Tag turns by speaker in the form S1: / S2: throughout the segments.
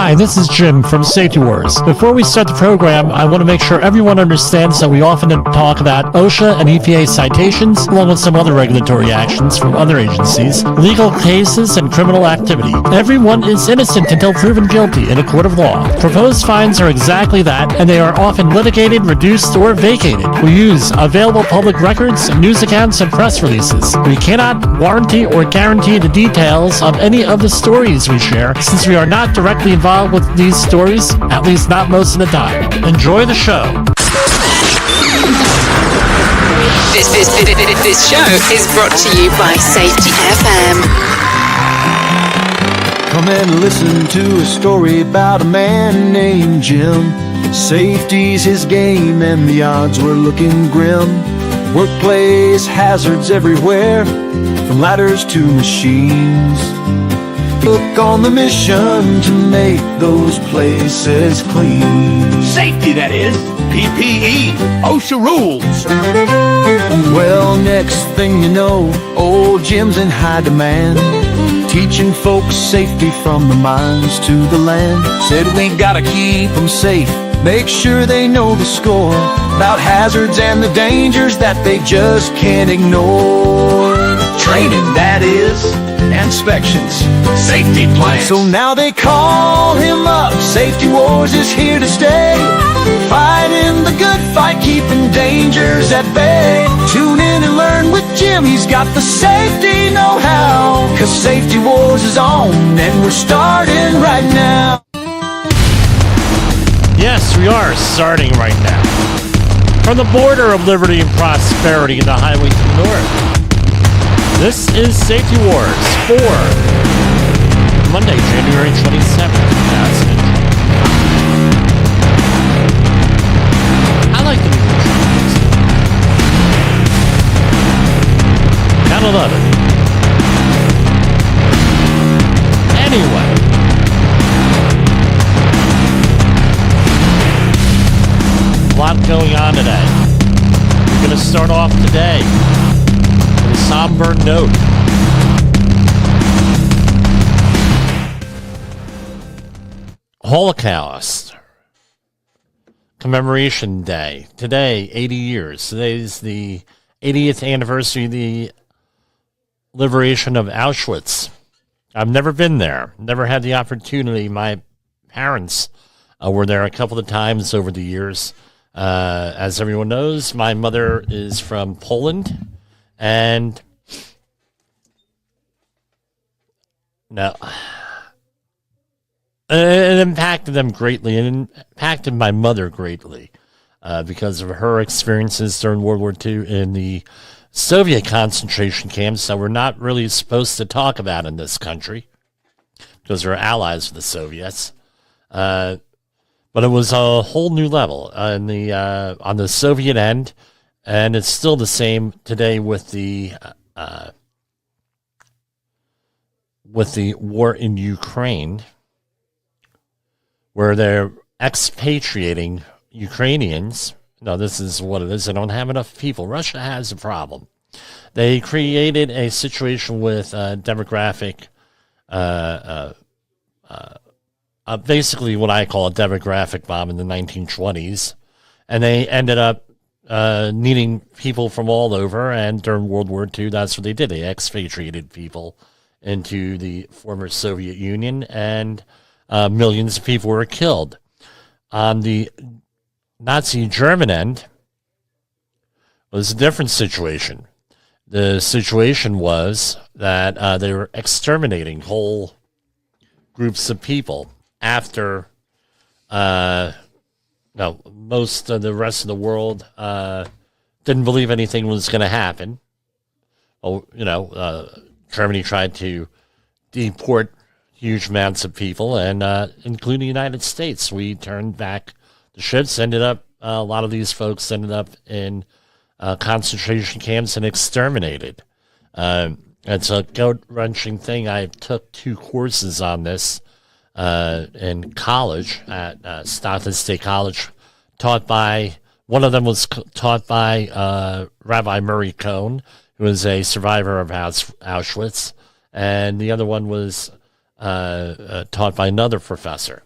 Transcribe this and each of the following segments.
S1: Hi, this is Jim from Safety Wars. Before we start the program, I want to make sure everyone understands that we often talk about OSHA and EPA citations, along with some other regulatory actions from other agencies, legal cases, and criminal activity. Everyone is innocent until proven guilty in a court of law. Proposed fines are exactly that, and they are often litigated, reduced, or vacated. We use available public records, news accounts, and press releases. We cannot warranty or guarantee the details of any of the stories we share, since we are not directly involved with these stories, at least not most of the time. Enjoy the show.
S2: This show is brought to you by Safety FM.
S3: Come and listen to a story about a man named Jim. Safety's his game and the odds were looking grim. Workplace hazards everywhere, from ladders to machines. Look on the mission to make those places clean.
S4: Safety, that is. PPE. OSHA rules.
S3: Well, next thing you know, old Jim's in high demand, teaching folks safety from the mines to the land. Said we gotta keep them safe, make sure they know the score about hazards and the dangers that they just can't ignore.
S4: Training, that is. Inspections. Safety plans.
S3: So now they call him up. Safety Wars is here to stay. Fighting the good fight, keeping dangers at bay. Tune in and learn with Jim. He's got the safety know-how. 'Cause Safety Wars is on, and we're starting right now.
S1: Yes, we are starting right now. From the border of liberty and prosperity in the highway to the north. This is Safety Wars for Monday, January 27th, 2020. I like the new introductions. Gotta love it. Anyway. A lot going on today. We're going to start off today with a somber note. Holocaust Commemoration Day. Today, 80 years. Today is the 80th anniversary of the liberation of Auschwitz. I've never been there. Never had the opportunity. My parents were there a couple of times over the years. As everyone knows, my mother is from Poland, and no, it impacted them greatly, and impacted my mother greatly because of her experiences during World War II in the Soviet concentration camps that we're not really supposed to talk about in this country because we're allies with the Soviets. But it was a whole new level on the Soviet end, and it's still the same today with the war in Ukraine, where they're expatriating Ukrainians. No, this is what it is. They don't have enough people. Russia has a problem. They created a situation with demographic. Basically what I call a demographic bomb in the 1920s. And they ended up needing people from all over, and during World War II, that's what they did. They expatriated people into the former Soviet Union, and millions of people were killed. On the Nazi German end was a different situation. The situation was that they were exterminating whole groups of people. After, most of the rest of the world didn't believe anything was going to happen. Germany tried to deport huge amounts of people, and including the United States. We turned back the ships. A lot of these folks ended up in concentration camps and exterminated. It's a gut-wrenching thing. I took 2 courses on this in college at Stockton State College, one of them was taught by Rabbi Murray Cohn, who was a survivor of Auschwitz, and the other one was taught by another professor.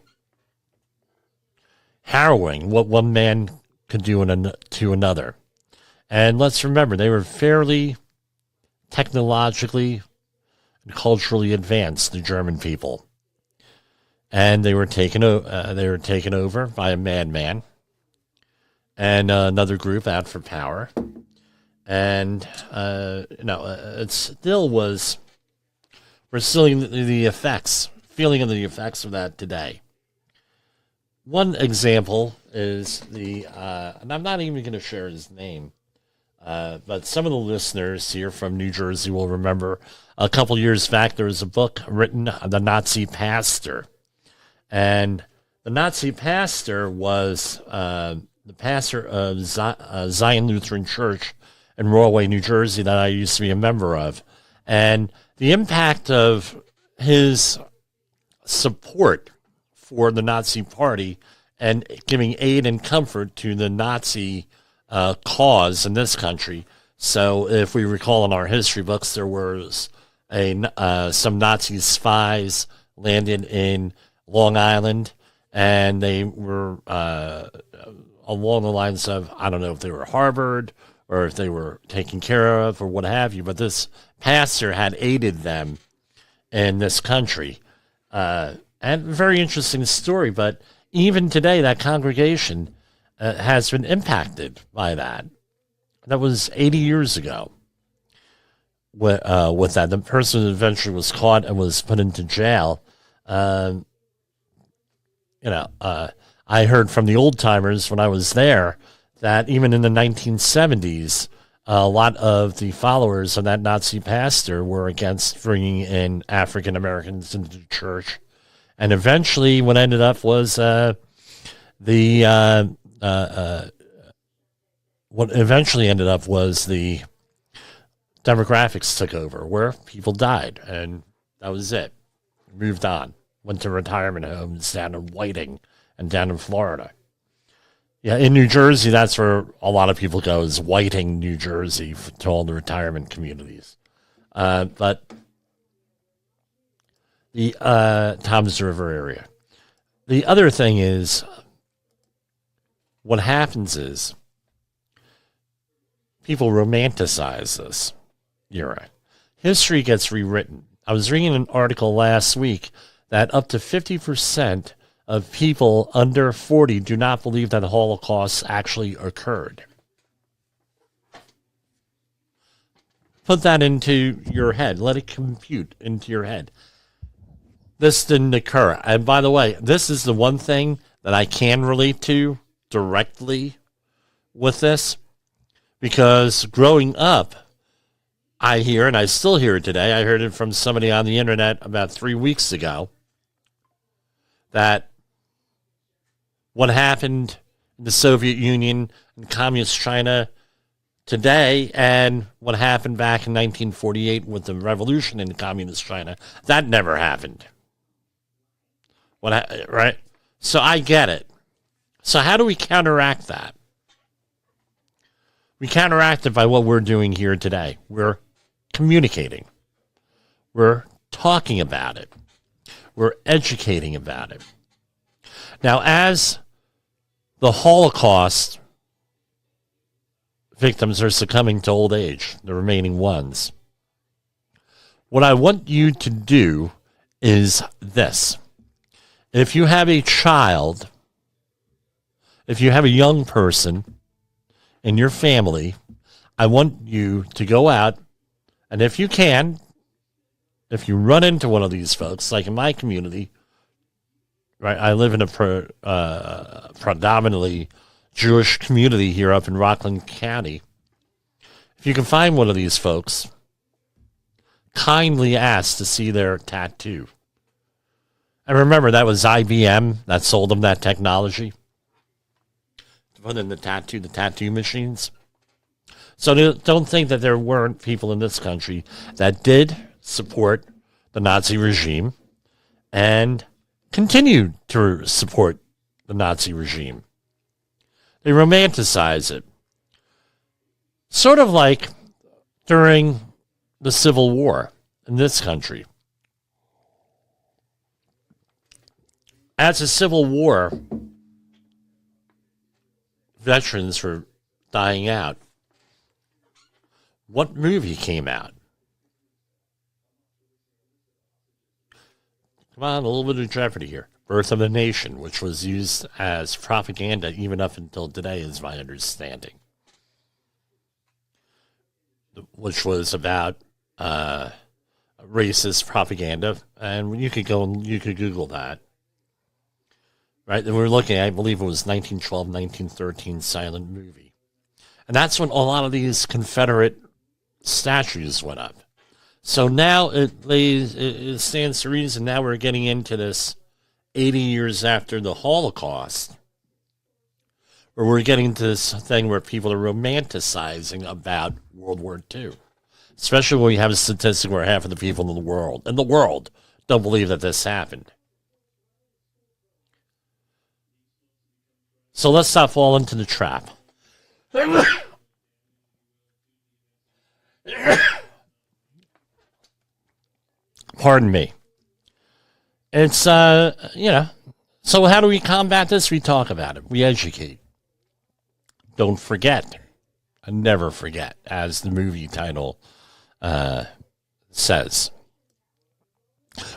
S1: harrowing what one man could do to another. And let's remember, they were fairly technologically and culturally advanced, the German people. And they were taken over by a madman and another group out for power. And, it still was, we're still feeling the effects of that today. One example is and I'm not even going to share his name, but some of the listeners here from New Jersey will remember a couple years back there was a book written, The Nazi Pastor. And the Nazi pastor was the pastor of Zion Lutheran Church in Rahway, New Jersey, that I used to be a member of. And the impact of his support for the Nazi Party and giving aid and comfort to the Nazi cause in this country. So if we recall in our history books, there was some Nazi spies landed in Long Island, and they were along the lines of, I don't know if they were harbored or if they were taken care of or what have you, but this pastor had aided them in this country. And very interesting story, but even today that congregation has been impacted by that. That was 80 years ago with that. The person eventually was caught and was put into jail. I heard from the old timers when I was there that even in the 1970s, a lot of the followers of that Nazi pastor were against bringing in African Americans into the church. And eventually what ended up was what eventually ended up was the demographics took over where people died, and that was it. Moved on. Went to retirement homes down in Whiting and down in Florida. Yeah, in New Jersey, that's where a lot of people go, is Whiting, New Jersey, to all the retirement communities. But the Toms River area. The other thing is, what happens is people romanticize this era. History gets rewritten. I was reading an article last week that up to 50% of people under 40 do not believe that the Holocaust actually occurred. Put that into your head. Let it compute into your head. This didn't occur. And by the way, this is the one thing that I can relate to directly with this, because growing up, I hear, and I still hear it today, I heard it from somebody on the internet about 3 weeks ago, that what happened in the Soviet Union and Communist China today and what happened back in 1948 with the revolution in Communist China, that never happened. Right? So I get it. So how do we counteract that? We counteract it by what we're doing here today. We're communicating. We're talking about it. We're educating about it. Now, as the Holocaust victims are succumbing to old age, the remaining ones, what I want you to do is this. If you have a child, if you have a young person in your family, I want you to go out, and if you can, if you run into one of these folks, like in my community, right? I live in a predominantly Jewish community here up in Rockland County. If you can find one of these folks, kindly ask to see their tattoo. And remember, that was IBM that sold them that technology to put in the tattoo machines. So don't think that there weren't people in this country that did support the Nazi regime and continue to support the Nazi regime. They romanticize it. Sort of like during the Civil War in this country. As the Civil War veterans were dying out, what movie came out? Come on, a little bit of jeopardy here. Birth of a Nation, which was used as propaganda even up until today, is my understanding. Which was about racist propaganda, and you could go and you could Google that. Right, and we're looking at, I believe it was 1912, 1913 silent movie. And that's when a lot of these Confederate statues went up. So now it stands to reason, now we're getting into this 80 years after the Holocaust, where we're getting into this thing where people are romanticizing about World War II. Especially when we have a statistic where half of the people in the world don't believe that this happened. So let's not fall into the trap. Pardon me. It's, so how do we combat this? We talk about it. We educate. Don't forget. Never forget, as the movie title says.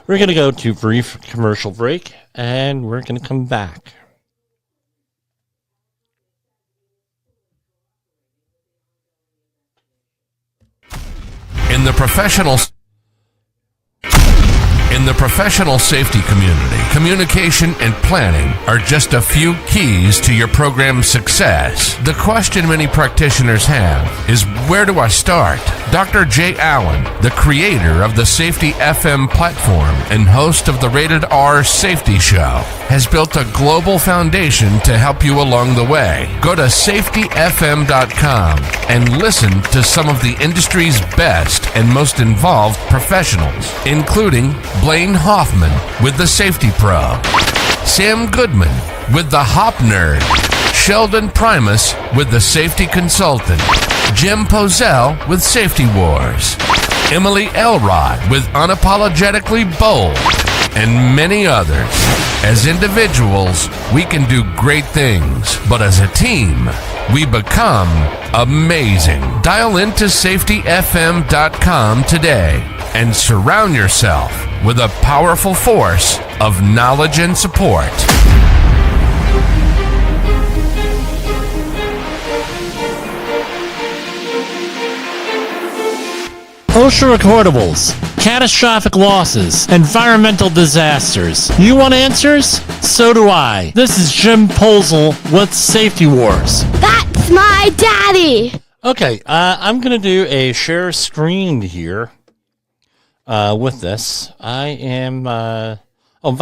S1: We're going to go to a brief commercial break, and we're going to come back.
S4: In the professional safety community, communication and planning are just a few keys to your program's success. The question many practitioners have is, where do I start? Dr. Jay Allen, the creator of the Safety FM platform and host of the Rated R Safety Show, has built a global foundation to help you along the way. Go to safetyfm.com and listen to some of the industry's best and most involved professionals, including Blaine Hoffman with the Safety Pro, Sam Goodman with the Hop Nerd, Sheldon Primus with the Safety Consultant, Jim Pozell with Safety Wars, Emily Elrod with Unapologetically Bold, and many others. As individuals, we can do great things, but as a team, we become amazing. Dial into safetyfm.com today and surround yourself with a powerful force of knowledge and support.
S1: OSHA recordables, catastrophic losses, environmental disasters. You want answers? So do I. This is Jim Posel with Safety Wars.
S5: That's my daddy!
S1: Okay, I'm going to do a share screen here with this. I am... by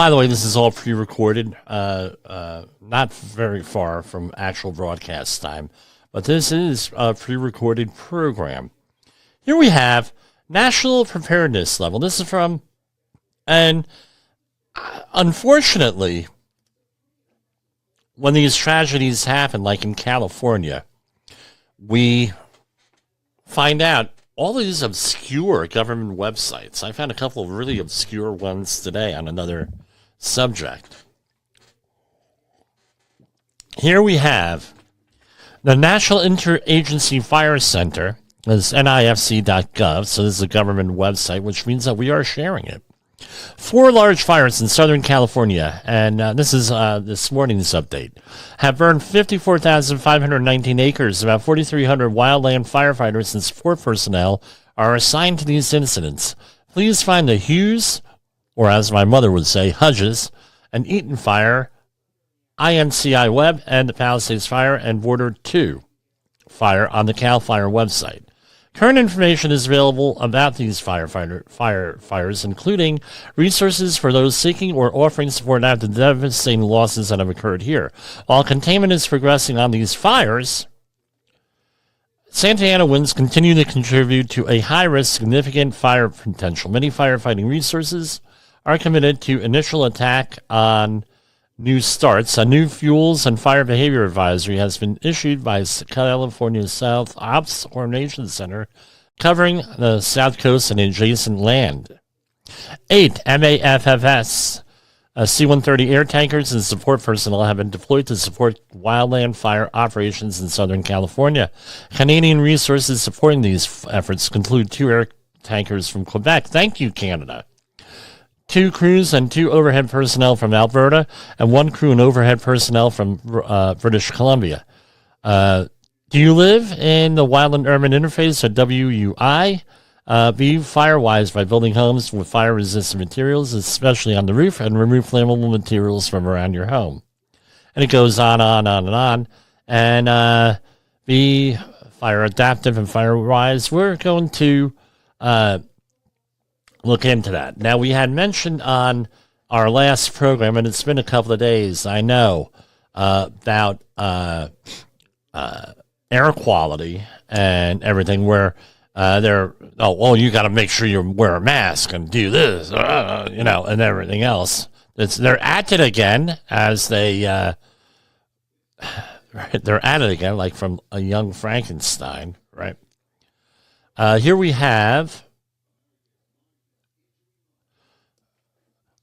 S1: the way, this is all pre-recorded. Not very far from actual broadcast time. But this is a pre-recorded program. Here we have National Preparedness Level. This is from, and unfortunately, when these tragedies happen, like in California, we find out all these obscure government websites. I found a couple of really obscure ones today on another subject. Here we have the National Interagency Fire Center. It's nifc.gov, so this is a government website, which means that we are sharing it. 4 large fires in Southern California, and this is this morning's update, have burned 54,519 acres. About 4,300 wildland firefighters and support personnel are assigned to these incidents. Please find the Hughes, or as my mother would say, Hudges, and Eaton Fire, INCI Web, and the Palisades Fire and Border 2 Fire on the CAL FIRE website. Current information is available about these fires, including resources for those seeking or offering support after the devastating losses that have occurred here. While containment is progressing on these fires, Santa Ana winds continue to contribute to a high-risk, significant fire potential. Many firefighting resources are committed to initial attack on new starts. A new fuels and fire behavior advisory has been issued by California South Ops Coordination Center, covering the South Coast and adjacent land. 8 MAFFS C-130 air tankers and support personnel have been deployed to support wildland fire operations in Southern California. Canadian resources supporting these efforts include 2 air tankers from Quebec. Thank you, Canada. 2 crews and 2 overhead personnel from Alberta, and 1 crew and overhead personnel from British Columbia. Do you live in the Wildland Urban Interface, or WUI? Be firewise by building homes with fire-resistant materials, especially on the roof, and remove flammable materials from around your home. And it goes on and on. And be fire adaptive and fire-wise. We're going to look into that. Now, we had mentioned on our last program, and it's been a couple of days, I know, about air quality and everything, where you got to make sure you wear a mask and do this, and everything else. They're at it again, as they're at it again, like from a young Frankenstein, right? Here we have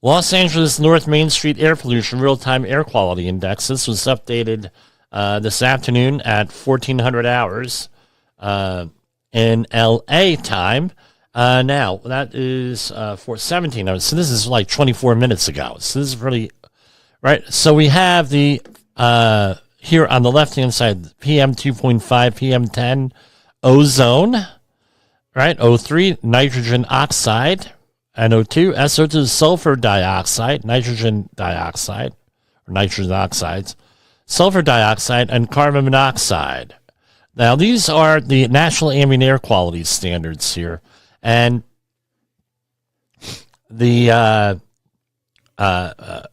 S1: Los Angeles North Main Street Air Pollution Real-Time Air Quality Index. This was updated this afternoon at 1400 hours in LA time. Now, that is for 17 hours. So this is like 24 minutes ago. So this is pretty, right? So we have the, here on the left-hand side, PM 2.5, PM10, ozone, right? O3, nitrogen oxide, NO2, SO2, sulfur dioxide, nitrogen dioxide, or nitrogen oxides, sulfur dioxide, and carbon monoxide. Now, these are the National Ambient Air Quality Standards here, and the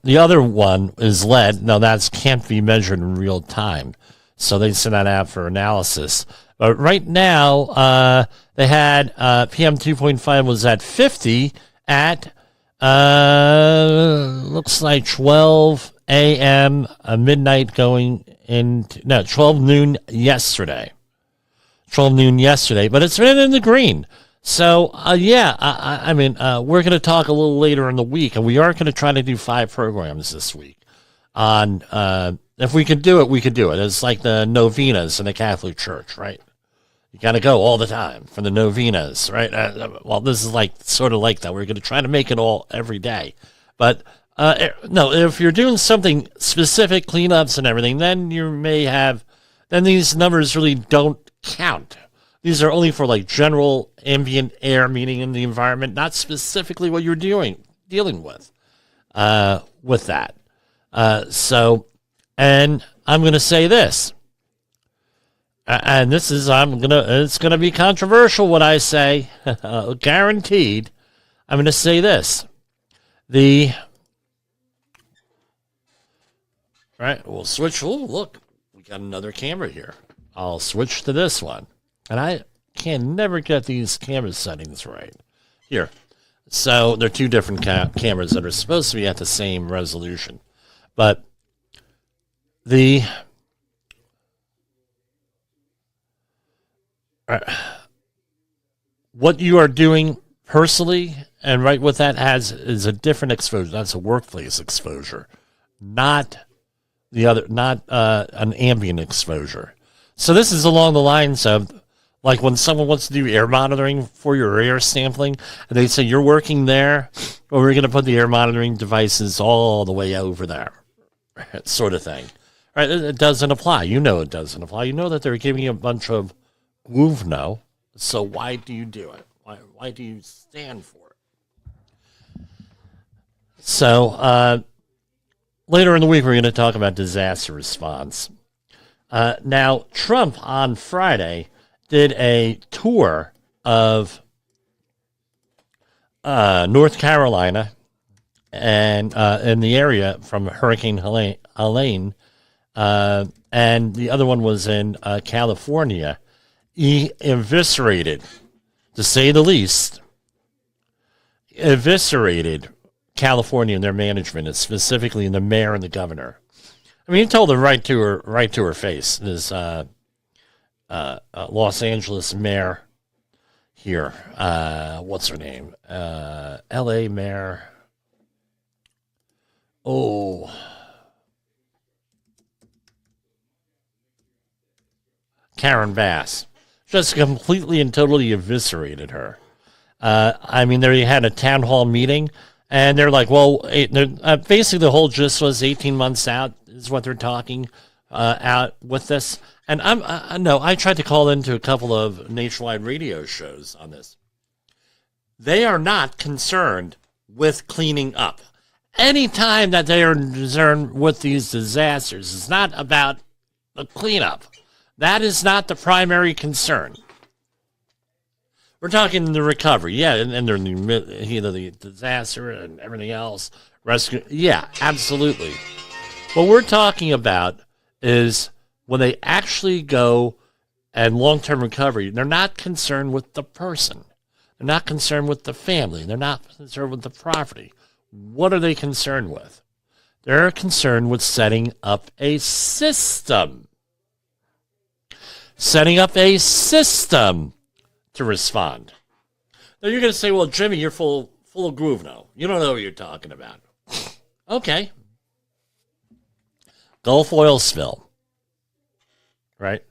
S1: other one is lead. Now, that can't be measured in real time, so they send that out for analysis. But right now, they had PM 2.5 was at 50 at looks like 12 a.m. Midnight going into 12 noon yesterday. 12 noon yesterday, but it's been in the green. So I mean, we're going to talk a little later in the week, and we are going to try to do 5 programs this week. On if we could do it, we could do it. It's like the novenas in the Catholic Church, right? You got to go all the time for the novenas, right? Well, this is like sort of like that. We're going to try to make it all every day. But no, if you're doing something specific, cleanups and everything, then you may have, then these numbers really don't count. These are only for like general ambient air, meaning in the environment, not specifically what you're dealing with that. So, and I'm going to say this. And this is, it's going to be controversial what I say, guaranteed. I'm going to say this. Right, we'll switch. Oh, look, we got another camera here. I'll switch to this one. And I can never get these camera settings right. Here. So they're 2 different cameras that are supposed to be at the same resolution. But what you are doing personally and right with that is a different exposure. That's a workplace exposure, not the other, not an ambient exposure. So this is along the lines of like when someone wants to do air monitoring for your air sampling, and they say you're working there, or we're going to put the air monitoring devices all the way over there, sort of thing. Right? It doesn't apply. You know it doesn't apply. You know that they're giving you a bunch of no. So why do you do it? Why do you stand for it? So later in the week, we're going to talk about disaster response. Now, Trump on Friday did a tour of North Carolina and in the area from Hurricane Helene, and the other one was in California. He eviscerated, to say the least, California and their management, and specifically the mayor and the governor. I mean, he told them right to her face. This Los Angeles mayor here, what's her name? L.A. mayor. Oh. Karen Bass. Just completely and totally eviscerated her. I mean, they had a town hall meeting, and they're like, well, basically the whole gist was 18 months out is what they're talking out with this. And I tried to call into a couple of nationwide radio shows on this. They are not concerned with cleaning up. Any time that they are concerned with these disasters, it's not about the cleanup. That is not the primary concern. We're talking the recovery, yeah, and they're in the disaster and everything else, rescue, yeah, absolutely. What we're talking about is when they actually go and long-term recovery, they're not concerned with the person. They're not concerned with the family. They're not concerned with the property. What are they concerned with? They're concerned with setting up a system. Setting up a system to respond. Now you're going to say, well, Jimmy, you're full of groove now. You don't know what you're talking about. Okay. Gulf oil spill. Right?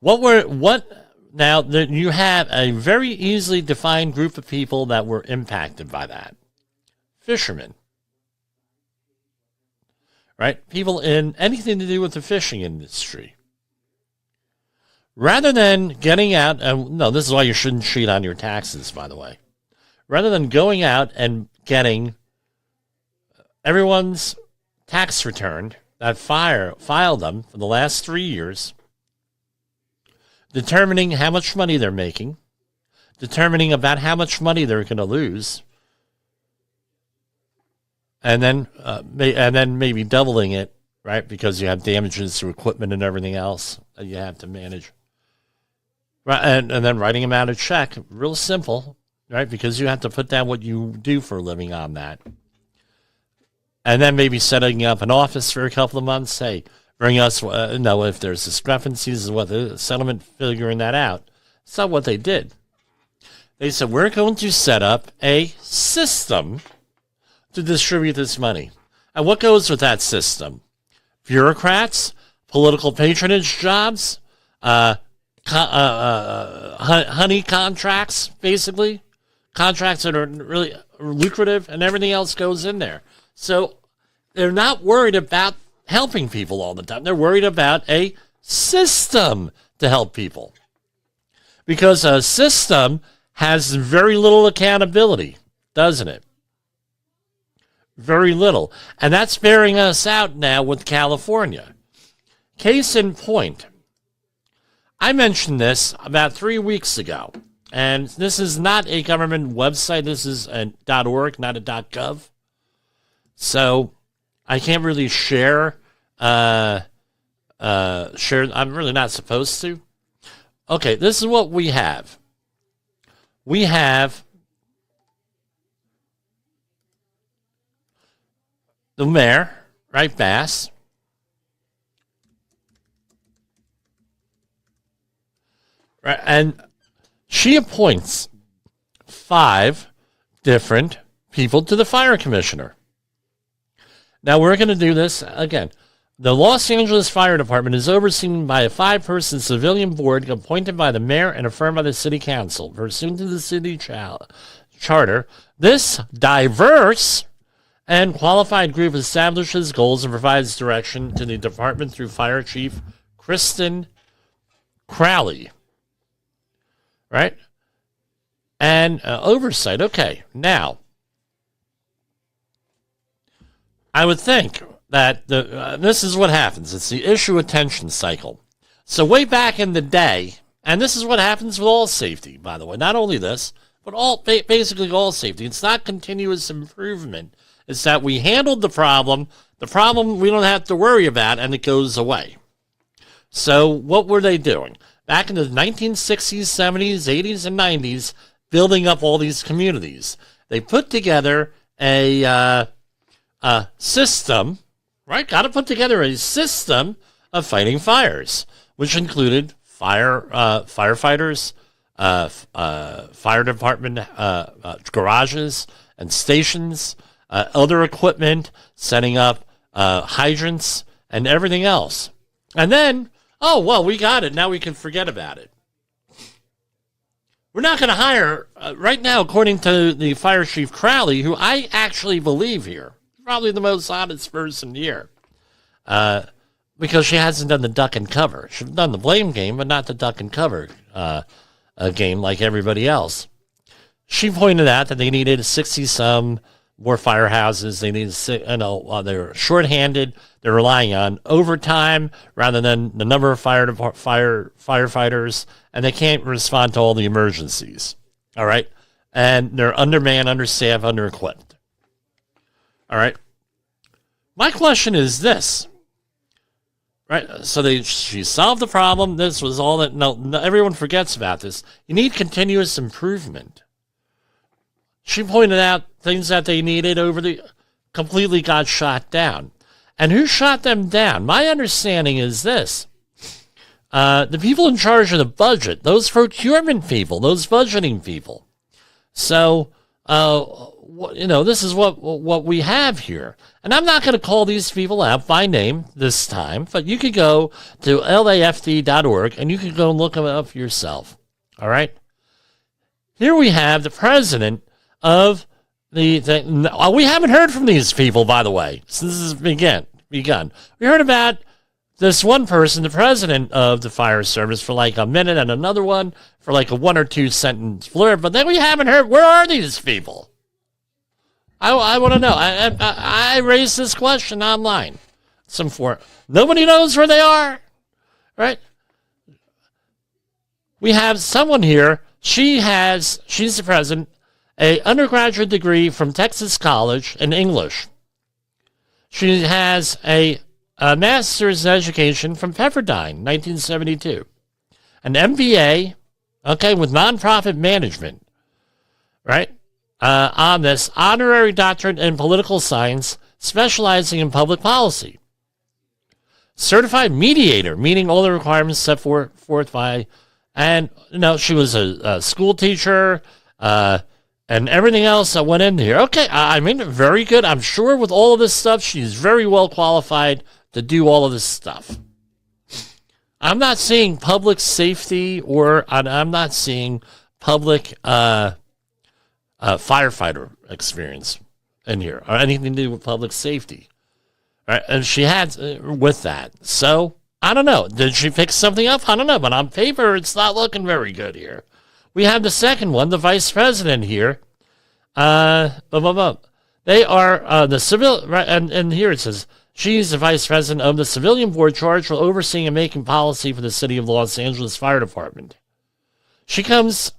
S1: Now, you have a very easily defined group of people that were impacted by that. Fishermen. Right? People in anything to do with the fishing industry. Rather than getting out, no, this is why you shouldn't cheat on your taxes, by the way. Rather than going out and getting everyone's tax return that filed them for the last 3 years, determining how much money they're making, determining about how much money they're going to lose, and then maybe doubling it, right? Because you have damages to equipment and everything else that you have to manage. Right, and then writing them out a check, real simple, right? Because you have to put down what you do for a living on that. And then maybe setting up an office for a couple of months. Hey, bring us, if there's discrepancies, what the settlement, figuring that out. It's not what they did. They said, we're going to set up a system to distribute this money. And what goes with that system? Bureaucrats, political patronage jobs, honey contracts, basically. Contracts that are really lucrative, and everything else goes in there. So they're not worried about helping people all the time. They're worried about a system to help people. Because a system has very little accountability, doesn't it? Very little. And that's bearing us out now with California. Case in point. I mentioned this about 3 weeks ago, and this is not a government website. This is a .org, not a .gov. So I can't really share. I'm really not supposed to. Okay, this is what we have. We have the mayor, right, Bass. Right, and she appoints 5 different people to the fire commissioner. Now, we're going to do this again. The Los Angeles Fire Department is overseen by a 5-person civilian board appointed by the mayor and affirmed by the city council. Pursuant to the city charter, this diverse and qualified group establishes goals and provides direction to the department through Fire Chief Kristen Crowley. Right? And oversight. Okay, now, I would think that this is what happens. It's the issue attention cycle. So way back in the day, and this is what happens with all safety, by the way. Not only this, but basically all safety. It's not continuous improvement. It's that we handled the problem we don't have to worry about, and it goes away. So what were they doing? Back in the 1960s, 70s, 80s, and 90s, building up all these communities. They put together a system, right? Got to put together a system of fighting fires, which included firefighters, fire department garages and stations, other equipment, setting up hydrants, and everything else. And then, oh, well, we got it. Now we can forget about it. We're not going to hire, right now, according to the Fire Chief Crowley, who I actually believe here, probably the most honest person here, because she hasn't done the duck and cover. She's done the blame game, but not the duck and cover game like everybody else. She pointed out that they needed 60-some more firehouses. They needed, they're shorthanded. They're relying on overtime rather than the number of firefighters, and they can't respond to all the emergencies. All right, and they're undermanned, understaffed, under-equipped. All right. My question is this. Right, so she solved the problem. This was all that. No, everyone forgets about this. You need continuous improvement. She pointed out things that they needed completely got shot down. And who shot them down? My understanding is this. The people in charge of the budget, those procurement people, those budgeting people. So, this is what we have here. And I'm not going to call these people out by name this time, but you could go to lafd.org and you can go and look them up yourself. All right? Here we have the president of we haven't heard from these people, by the way, since this has begun. We heard about this one person, the president of the fire service, for like a minute, and another one for like a 1 or 2 sentence blurb, but then we haven't heard, where are these people? I want to know. I raised this question online. Nobody knows where they are, right? We have someone here. She's the president, an undergraduate degree from Texas College in English. She has a master's in education from Pepperdine, 1972. An MBA, with nonprofit management, right? On this honorary doctorate in political science, specializing in public policy. Certified mediator, meeting all the requirements set forth by, and she was a school teacher, and everything else that went in here. Okay, I mean, very good. I'm sure with all of this stuff, she's very well qualified to do all of this stuff. I'm not seeing public safety, or I'm not seeing public firefighter experience in here, or anything to do with public safety. Right? And she had with that. So, I don't know. Did she pick something up? I don't know. But on paper, it's not looking very good here. We have the second one, the vice president here. They are the civil, right? And here it says, she's the vice president of the civilian board charged with overseeing and making policy for the city of Los Angeles Fire Department. She comes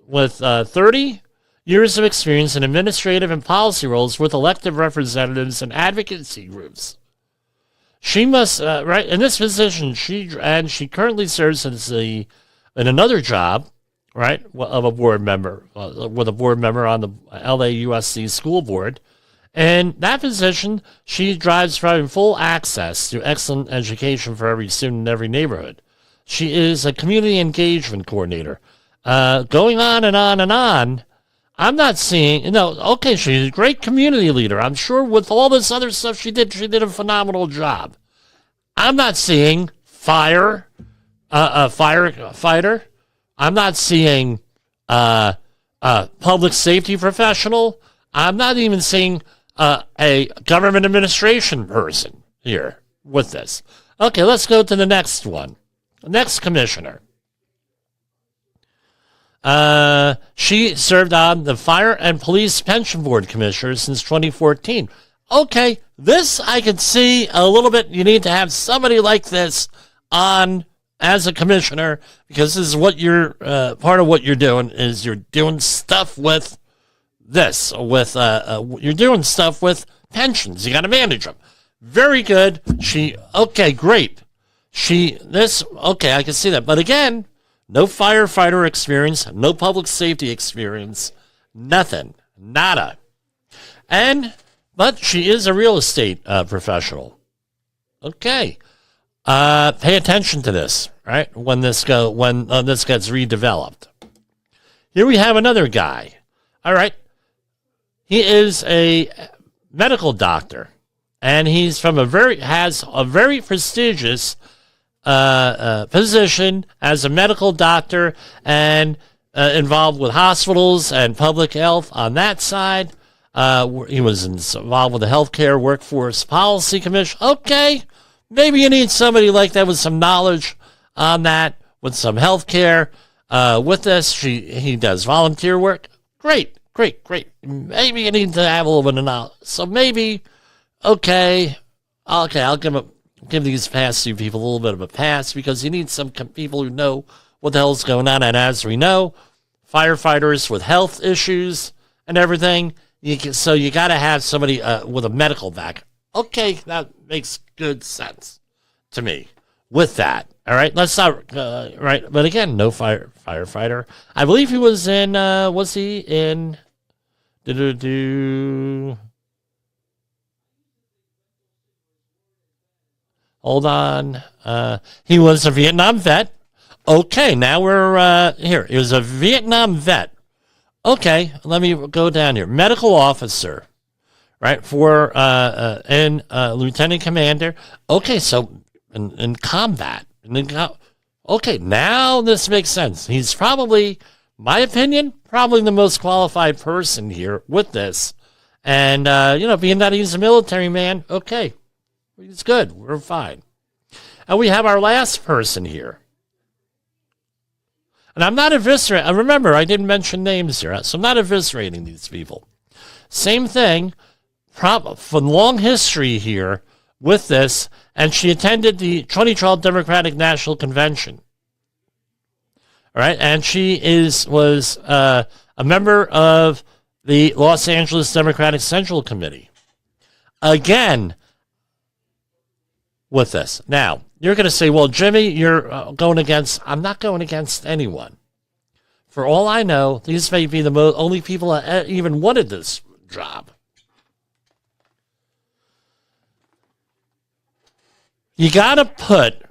S1: with 30 years of experience in administrative and policy roles with elected representatives and advocacy groups. She must, right, in this position, she currently serves in another job, right, of a board member, with a board member on the LAUSC school board. And that position, she drives providing full access to excellent education for every student in every neighborhood. She is a community engagement coordinator. Going on and on and on, I'm not seeing, she's a great community leader. I'm sure with all this other stuff she did a phenomenal job. I'm not seeing firefighter. I'm not seeing public safety professional. I'm not even seeing a government administration person here with this. Okay, let's go to the next one. Next commissioner. She served on the Fire and Police Pension Board Commissioner since 2014. Okay, this I can see a little bit. You need to have somebody like this on as a commissioner, because this is what you're, part of what you're doing is you're doing stuff with this, you're doing stuff with pensions. You got to manage them. Very good. Great. I can see that. But again, no firefighter experience, no public safety experience, nothing, nada. But she is a real estate professional. Okay. Pay attention to this, right? When this gets redeveloped. Here we have another guy. All right. He is a medical doctor, and he's from has a very prestigious position as a medical doctor and involved with hospitals and public health on that side. He was involved with the Healthcare Workforce Policy Commission. Okay, maybe you need somebody like that with some knowledge on that, with some healthcare. With this, he does volunteer work. Great. Maybe you need to have a little bit of knowledge. So maybe, okay, I'll give these past few people a little bit of a pass, because you need some people who know what the hell's going on. And as we know, firefighters with health issues and everything, so you got to have somebody with a medical background. Okay, that makes good sense to me with that. All right, let's not, right. But again, no firefighter. I believe he was in, was he in, hold on. He was a Vietnam vet. Okay, now we're here. He was a Vietnam vet. Okay, let me go down here. Medical officer, right, for lieutenant commander. Okay, so in combat. Okay, now this makes sense. He's probably, my opinion, probably the most qualified person here with this. And, being that he's a military man, okay, he's good. We're fine. And we have our last person here. And I'm not eviscerating. Remember, I didn't mention names here, so I'm not eviscerating these people. Same thing, from long history here with this, and she attended the 2012 Democratic National Convention. All right, and she was a member of the Los Angeles Democratic Central Committee. Again, with this. Now, you're going to say, well, Jimmy, you're going against... I'm not going against anyone. For all I know, these may be the only people that even wanted this job. You got to put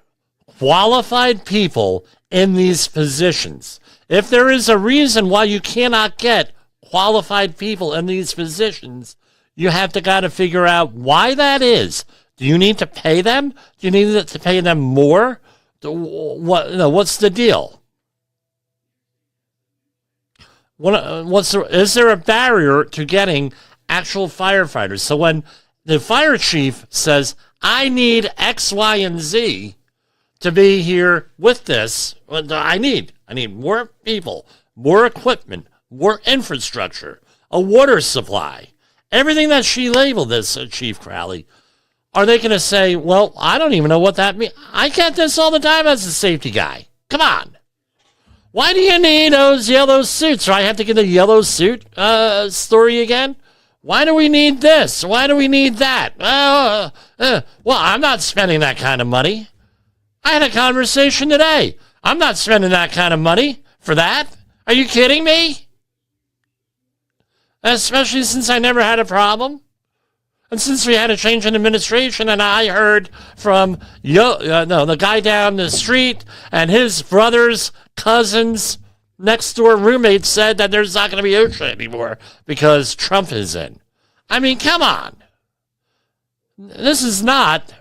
S1: qualified people in these positions. If there is a reason why you cannot get qualified people in these positions, you have to got to figure out why that is. Do you need to pay them? Do you need to pay them more? What's the deal? Is there a barrier to getting actual firefighters? So when the fire chief says, I need X, Y, and Z to be here with this, I need more people, more equipment, more infrastructure, a water supply, everything that she labeled this, Chief Crowley. Are they going to say, well, I don't even know what that means. I get this all the time as a safety guy. Come on. Why do you need those yellow suits? Or I have to get the yellow suit story again? Why do we need this? Why do we need that? Well, I'm not spending that kind of money. I had a conversation today. I'm not spending that kind of money for that. Are you kidding me? Especially since I never had a problem. And since we had a change in administration, and I heard from the guy down the street and his brother's cousins, next door roommates said that there's not going to be OSHA anymore because Trump is in. I mean, come on. This is not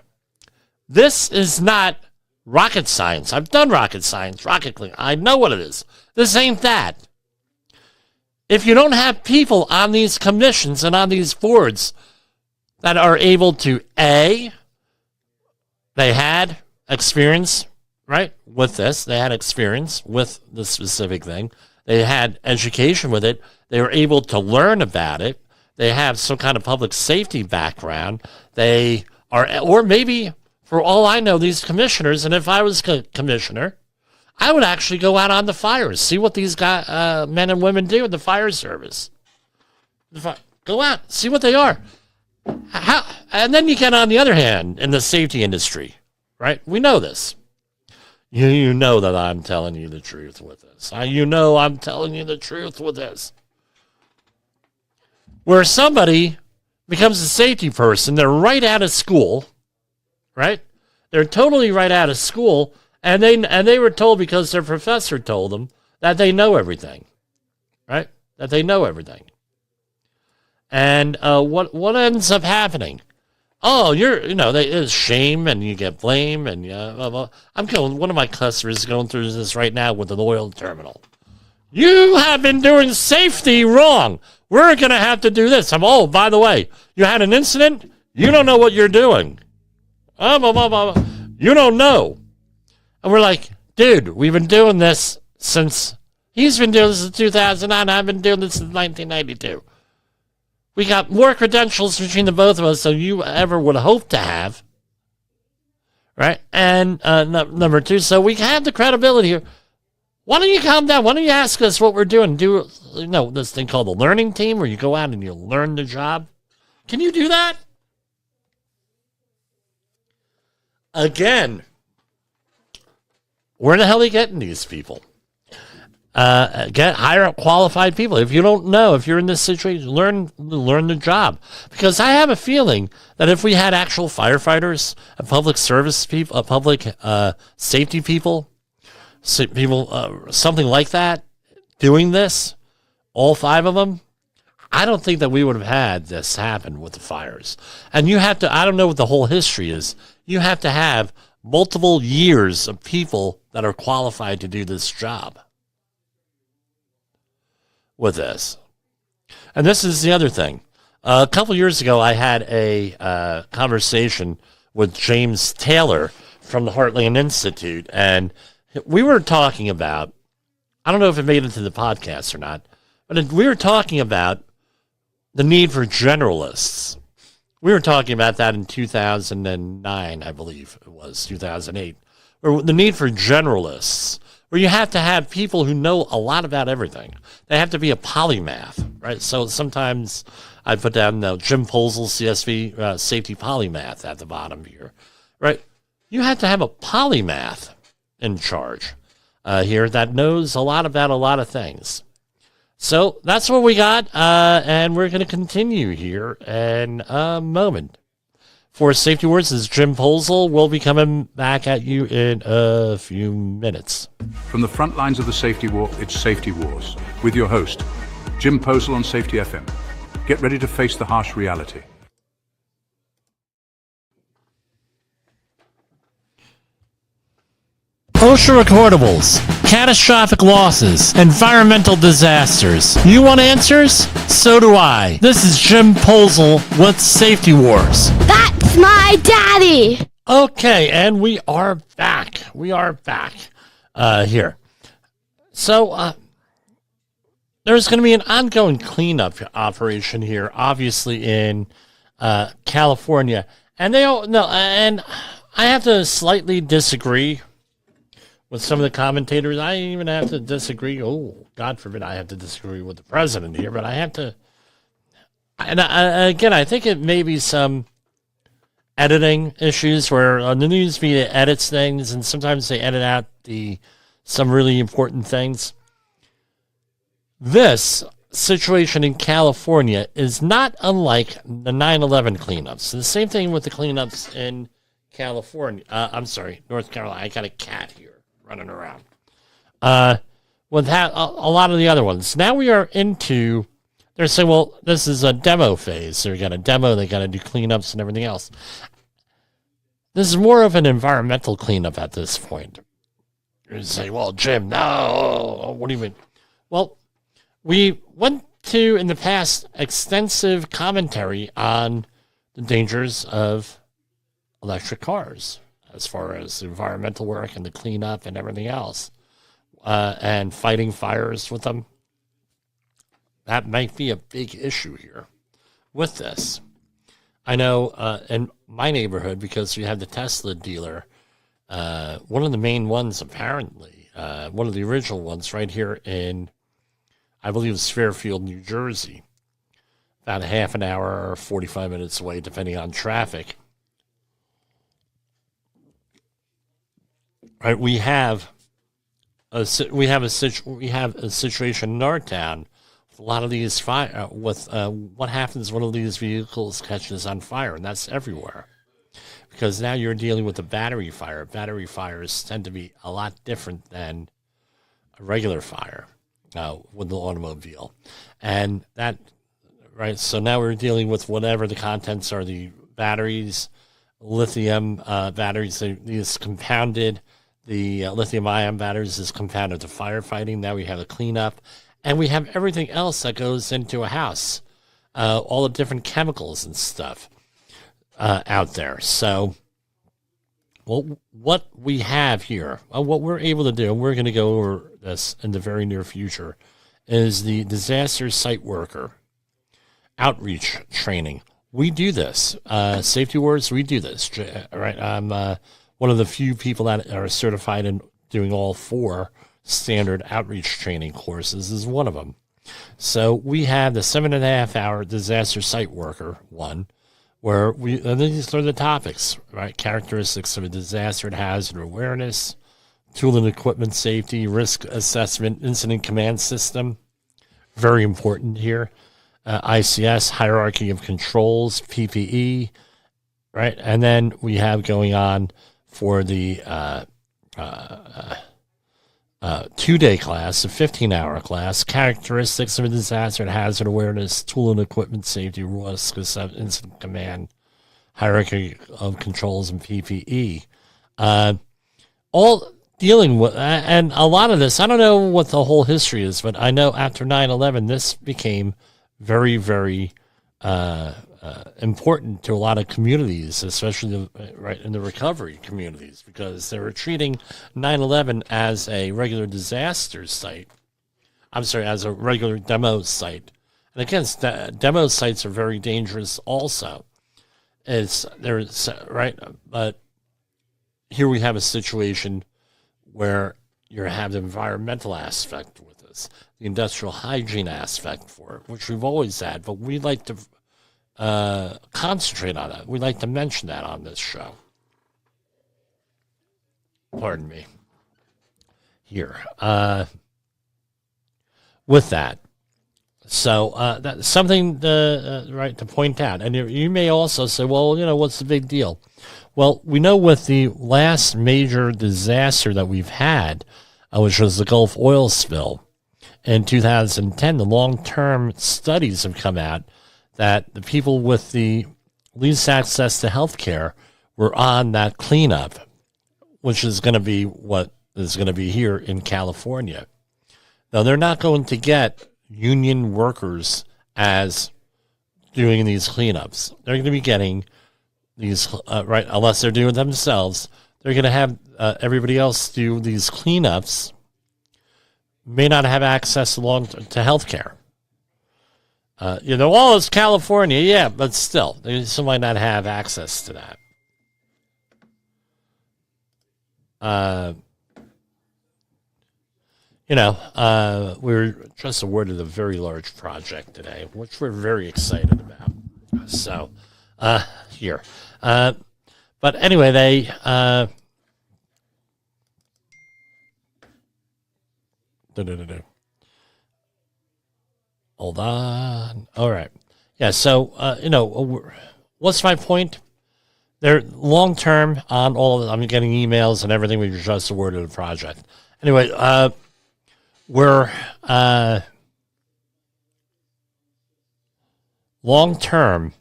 S1: rocket science. I've done rocket science, rocket cleaning. I know what it is. This ain't that. If you don't have people on these commissions and on these boards that are able to, they had experience, right, with this. They had experience with the specific thing. They had education with it. They were able to learn about it. They have some kind of public safety background. They are, or maybe, for all I know, these commissioners, and if I was commissioner, I would actually go out on the fires, see what these men and women do in the fire service. Go out, see what they are. And then you get on the other hand in the safety industry, right? We know this. You know that I'm telling you the truth with this. I'm telling you the truth with this. Where somebody becomes a safety person, they're right out of school, right? They're totally right out of school, and they were told because their professor told them that they know everything, right? That they know everything. And what ends up happening? Oh, there's shame and you get blame. And one of my customers is going through this right now with an oil terminal. You have been doing safety wrong. We're going to have to do this. By the way, you had an incident. You don't know what you're doing. You don't know. And we're like, dude, we've been doing this since, he's been doing this since 2009. I've been doing this since 1992. We got more credentials between the both of us than you ever would hope to have. Right? And number two, so we have the credibility here. Why don't you calm down? Why don't you ask us what we're doing? Do this thing called the learning team where you go out and you learn the job? Can you do that? Again, where the hell are you getting these people? Hire up qualified people. If you don't know, if you're in this situation, learn the job. Because I have a feeling that if we had actual firefighters, public service people, public safety people, something like that, doing this, all 5 of them, I don't think that we would have had this happen with the fires. And you have to, I don't know what the whole history is, you have to have multiple years of people that are qualified to do this job with this. And this is the other thing. A couple years ago, I had a conversation with James Taylor from the Heartland Institute, and we were talking about, I don't know if it made it to the podcast or not, but we were talking about the need for generalists. We were talking about that in 2009, I believe it was, 2008, or the need for generalists, where you have to have people who know a lot about everything. They have to be a polymath, right? So sometimes I put down Jim Posel, CSV, safety polymath at the bottom here, right? You have to have a polymath in charge here that knows a lot about a lot of things. So that's what we got, and we're going to continue here in a moment. For Safety Wars, this is Jim Posel. We'll be coming back at you in a few minutes.
S6: From the front lines of the safety war, it's Safety Wars, with your host, Jim Posel on Safety FM. Get ready to face the harsh reality.
S1: OSHA recordables, catastrophic losses, environmental disasters. You want answers? So do I. This is Jim Posel with Safety Wars.
S5: That's my daddy.
S1: Okay, and we are back. Here. So, there's going to be an ongoing cleanup operation here, obviously in California. And and I have to slightly disagree with some of the commentators. I even have to disagree. Oh, God forbid I have to disagree with the president here, but I have to. And again, I think it may be some editing issues where the news media edits things, and sometimes they edit out some really important things. This situation in California is not unlike the 9/11 cleanups. The same thing with the cleanups in California. North Carolina. I got a cat here running around. With a lot of the other ones. Now we are into, they're saying, well, this is a demo phase. They're going to demo, they got to do cleanups and everything else. This is more of an environmental cleanup at this point. You say, well, Jim, no, what do you mean? Well, we went to, in the past, extensive commentary on the dangers of electric cars, as far as the environmental work and the cleanup and everything else, and fighting fires with them. That might be a big issue here with this. I know in my neighborhood, because we have the Tesla dealer, one of the main ones apparently, one of the original ones right here in, I believe it's Fairfield, New Jersey, about a half an hour or 45 minutes away, depending on traffic. Right, we have a situation in our town with a lot of these fire. What happens when one of these vehicles catches on fire, and that's everywhere, because now you're dealing with a battery fire. Battery fires tend to be a lot different than a regular fire with the automobile, and that right? So now we're dealing with whatever the contents are, the batteries, lithium batteries, these compounded, the lithium-ion batteries is compounded to firefighting. Now we have a cleanup, and we have everything else that goes into a house, all the different chemicals and stuff out there. So what we have here, what we're able to do, and we're going to go over this in the very near future, is the disaster site worker outreach training. We do this. Safety Wars, we do this. Right? I'm one of the few people that are certified in doing all 4 standard outreach training courses is one of them. So we have the 7.5-hour disaster site worker one, where and these are the topics, right? Characteristics of a disaster and hazard awareness, tool and equipment safety, risk assessment, incident command system. Very important here. ICS, hierarchy of controls, PPE, right? And then we have going on for the 2-day class, a 15-hour class, characteristics of a disaster and hazard awareness, tool and equipment safety, risk assessment, incident command, hierarchy of controls, and PPE. All dealing with, and a lot of this, I don't know what the whole history is, but I know after 9/11, this became very, very important to a lot of communities, especially right in the recovery communities, because they were treating 9/11 as a regular disaster site. I'm sorry, as a regular demo site. And again, demo sites are very dangerous also. Right, but here we have a situation where you have the environmental aspect with this, the industrial hygiene aspect for it, which we've always had, but we like to concentrate on that. We like to mention that on this show. Pardon me. Here. With that. So that's something to point out. And you may also say, well, what's the big deal? Well, we know with the last major disaster that we've had, which was the Gulf oil spill in 2010, the long-term studies have come out that the people with the least access to health care were on that cleanup, which is going to be what is going to be here in California. Now, they're not going to get union workers as doing these cleanups. They're going to be getting these, right, unless they're doing it themselves, they're going to have everybody else do these cleanups, may not have access to health care. It's California, yeah, but still, they still might not have access to that. We're just awarded a very large project today, which we're very excited about. So, here. But anyway, they... Hold on. All right. Yeah, so, what's my point? They're long-term on all of it. I'm getting emails and everything. We just awarded a project. Anyway, we're long-term,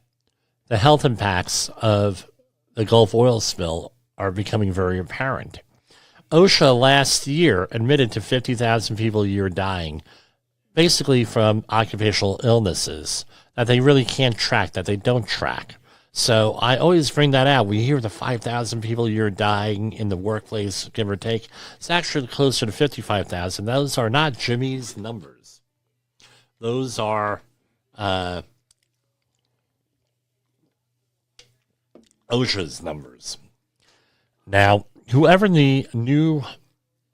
S1: the health impacts of the Gulf oil spill are becoming very apparent. OSHA last year admitted to 50,000 people a year dying, basically from occupational illnesses that they really can't track, that they don't track. So I always bring that out. We hear the 5,000 people a year dying in the workplace, give or take. It's actually closer to 55,000. Those are not Jimmy's numbers. Those are OSHA's numbers. Now, whoever the new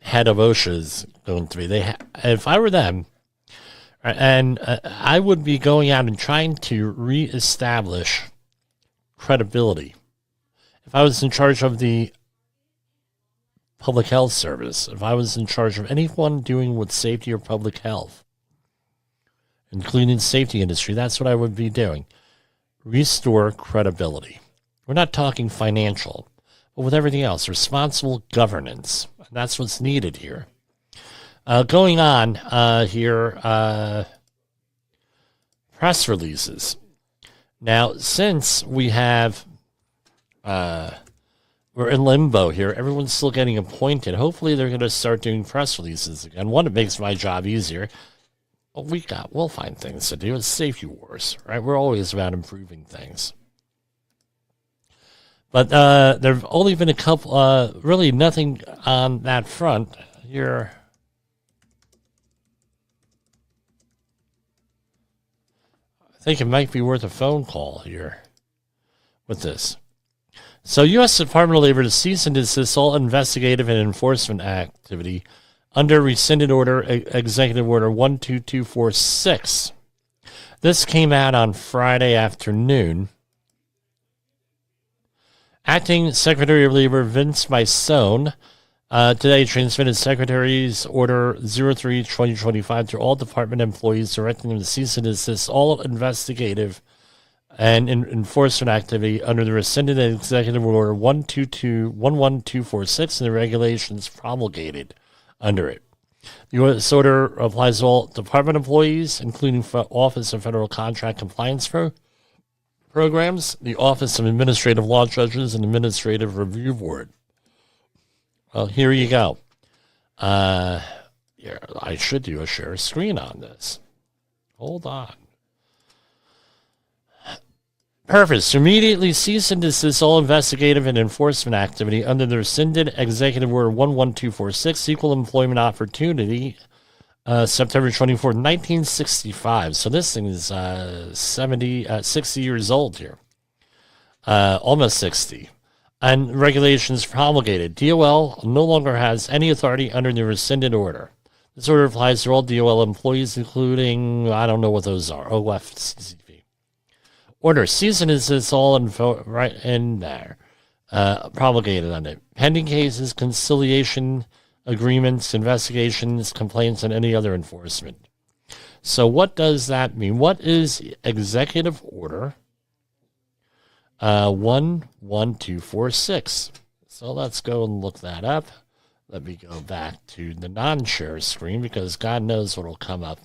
S1: head of OSHA is going to be, if I were them, and I would be going out and trying to reestablish credibility. If I was in charge of the public health service, if I was in charge of anyone doing with safety or public health, including the safety industry, that's what I would be doing. Restore credibility. We're not talking financial, but with everything else, responsible governance. That's what's needed here. Going on here, press releases. Now, since we have, we're in limbo here, everyone's still getting appointed. Hopefully they're going to start doing press releases again. One, it makes my job easier. But we'll find things to do. It's safety wars, right? We're always about improving things. But there have only been a couple, really nothing on that front here. I think it might be worth a phone call here with this. So, U.S. Department of Labor to cease and desist all investigative and enforcement activity under rescinded order, Executive Order 12246. This came out on Friday afternoon. Acting Secretary of Labor Vince Maisone today transmitted Secretary's Order 03-2025 to all department employees, directing them to cease and desist all investigative and enforcement activity under the rescinded Executive Order 11246 and the regulations promulgated under it. The U.S. order applies to all department employees, including Office of Federal Contract Compliance programs, the Office of Administrative Law Judges, and Administrative Review Board. Well, here you go. I should do a share screen on this. Hold on. Purpose: to immediately cease and desist all investigative and enforcement activity under the rescinded Executive Order 11246, Equal Employment Opportunity, September 24, 1965. So this thing is 60 years old here. Almost 60. And regulations promulgated. DOL no longer has any authority under the rescinded order. This order applies to all DOL employees, including, I don't know what those are, OFCCP. Order: cease and desist all right in there. Promulgated on it. Pending cases, conciliation agreements, investigations, complaints, and any other enforcement. So what does that mean? What is Executive Order 11246? So let's go and look that up. Let me go back to the non-share screen because God knows what will come up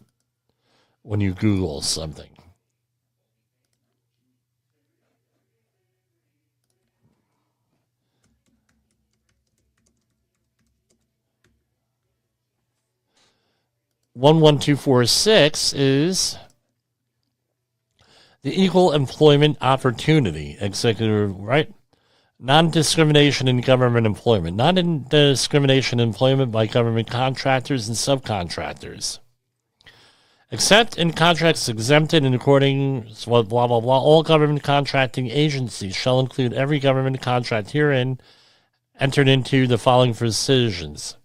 S1: when you Google something. One 11246 is the Equal Employment Opportunity Executive, right? Non-discrimination in government employment. Non-discrimination in employment by government contractors and subcontractors. Except in contracts exempted in accordance with blah, blah, blah, all government contracting agencies shall include every government contract herein entered into the following provisions.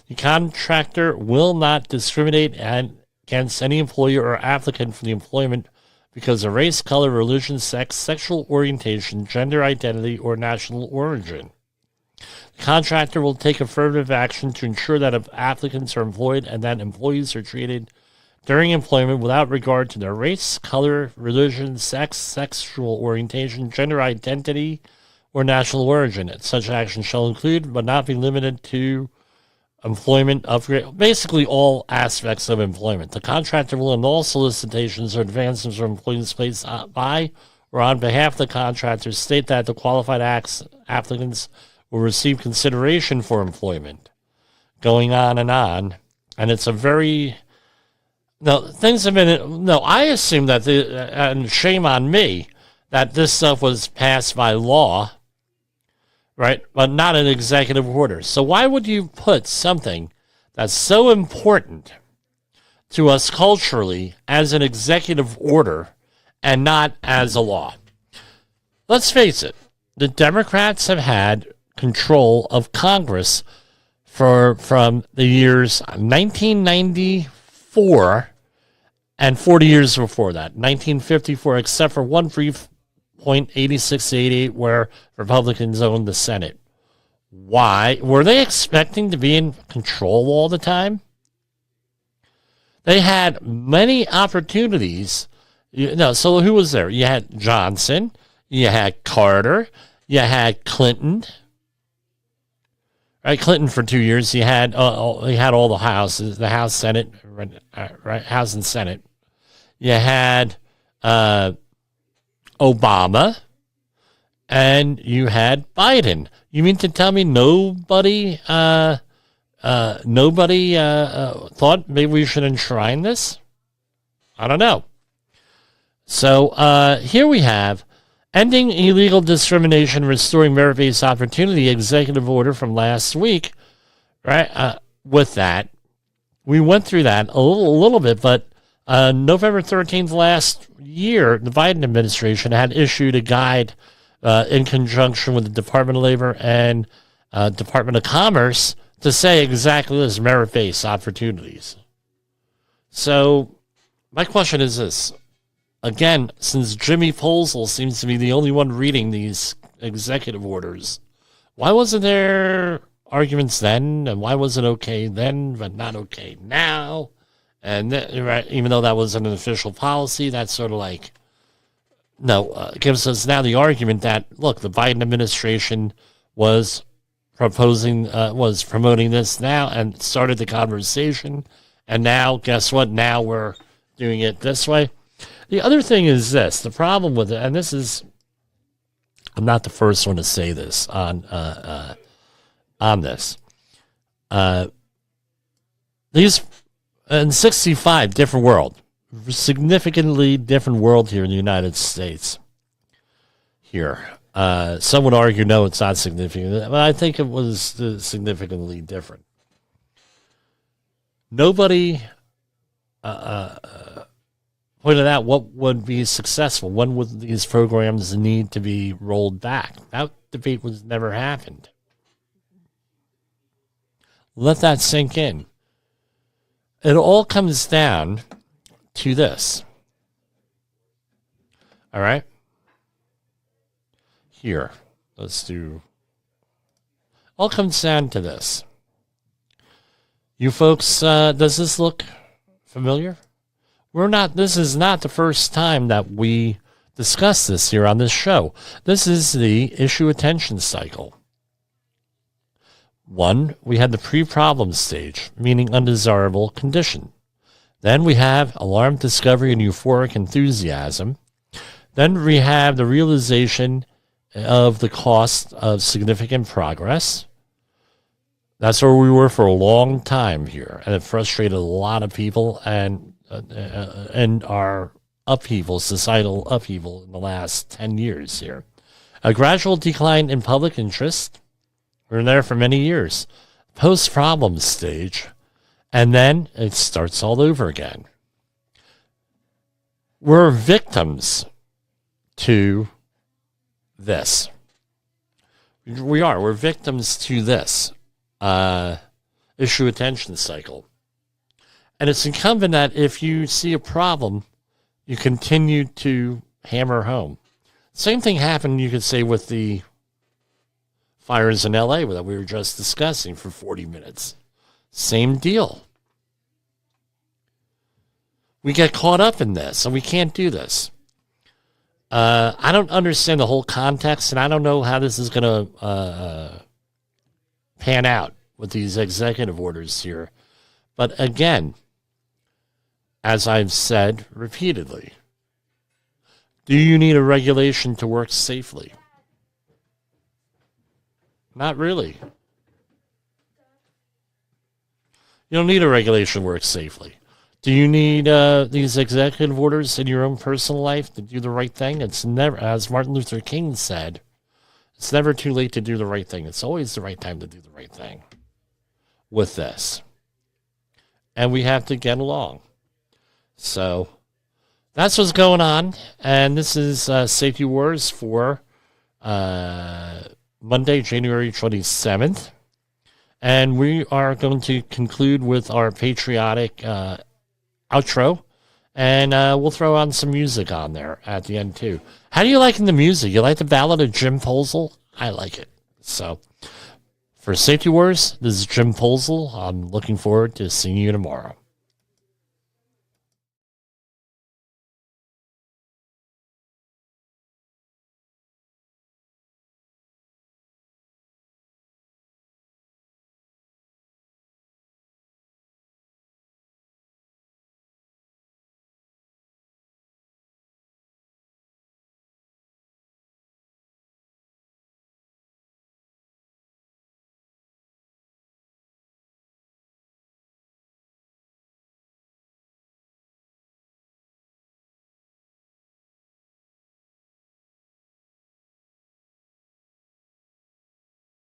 S1: The contractor will not discriminate against any employer or applicant for the employment because of race, color, religion, sex, sexual orientation, gender identity, or national origin. The contractor will take affirmative action to ensure that applicants are employed and that employees are treated during employment without regard to their race, color, religion, sex, sexual orientation, gender identity, or national origin. Such action shall include, but not be limited to, employment upgrade, basically all aspects of employment. The contractor will in all solicitations or advances for employees placed by or on behalf of the contractor state that the qualified applicants will receive consideration for employment. Going on, and it's a very... No, things have been... No, I assume that, and shame on me, that this stuff was passed by law, right? But not an executive order. So why would you put something that's so important to us culturally as an executive order and not as a law? Let's face it. The Democrats have had control of Congress from the years 1994 and 40 years before that, 1954, except for one brief point, 86 to 88, where Republicans owned the Senate. Why? Were they expecting to be in control all the time? They had many opportunities. So who was there? You had Johnson, you had Carter, you had Clinton. Right, Clinton for 2 years. He had all the houses, the House, Senate, right, House and Senate. You had Obama, and you had Biden. You mean to tell me nobody thought maybe we should enshrine this? I don't know. So here we have ending illegal discrimination, restoring merit-based opportunity, executive order from last week. Right? With that, we went through that a little bit, but November 13th last year, the Biden administration had issued a guide in conjunction with the Department of Labor and Department of Commerce to say exactly this, merit-based opportunities. So my question is this. Again, since Jimmy Posel seems to be the only one reading these executive orders, why wasn't there arguments then, and why was it okay then but not okay now? And right, even though that wasn't an official policy, that's sort of like, gives us now the argument that, look, the Biden administration was promoting this now and started the conversation, and now, guess what? Now we're doing it this way. The other thing is this, the problem with it, and this is, I'm not the first one to say this on this. These, in 65, different world, significantly different world here in the United States. Here. Some would argue, no, it's not significant, but I think it was significantly different. Nobody pointed out what would be successful. When would these programs need to be rolled back? That debate was never happened. Let that sink in. It all comes down to this. All right? Here, let's do. All comes down to this. You folks, does this look familiar? This is not the first time that we discuss this here on this show. This is the issue attention cycle. One, we had the pre-problem stage, meaning undesirable condition. Then we have alarm discovery and euphoric enthusiasm. Then we have the realization of the cost of significant progress. That's where we were for a long time here, and it frustrated a lot of people and our upheaval, societal upheaval in the last 10 years here. A gradual decline in public interest. We were there for many years. Post-problem stage, and then it starts all over again. We're victims to this. We're victims to this issue attention cycle. And it's incumbent that if you see a problem, you continue to hammer home. Same thing happened, you could say, with the fires in LA that we were just discussing for 40 minutes. Same deal. We get caught up in this, and we can't do this. I don't understand the whole context, and I don't know how this is going to pan out with these executive orders here. But again, as I've said repeatedly, do you need a regulation to work safely? Not really. You don't need a regulation to work safely. Do you need these executive orders in your own personal life to do the right thing? It's never, as Martin Luther King said, it's never too late to do the right thing. It's always the right time to do the right thing with this. And we have to get along. So that's what's going on. And this is Safety Wars for Monday, January 27th. And we are going to conclude with our patriotic outro. And we'll throw on some music on there at the end, too. How do you like the music? You like the ballad of Jim Posel? I like it. So, for Safety Wars, this is Jim Posel. I'm looking forward to seeing you tomorrow.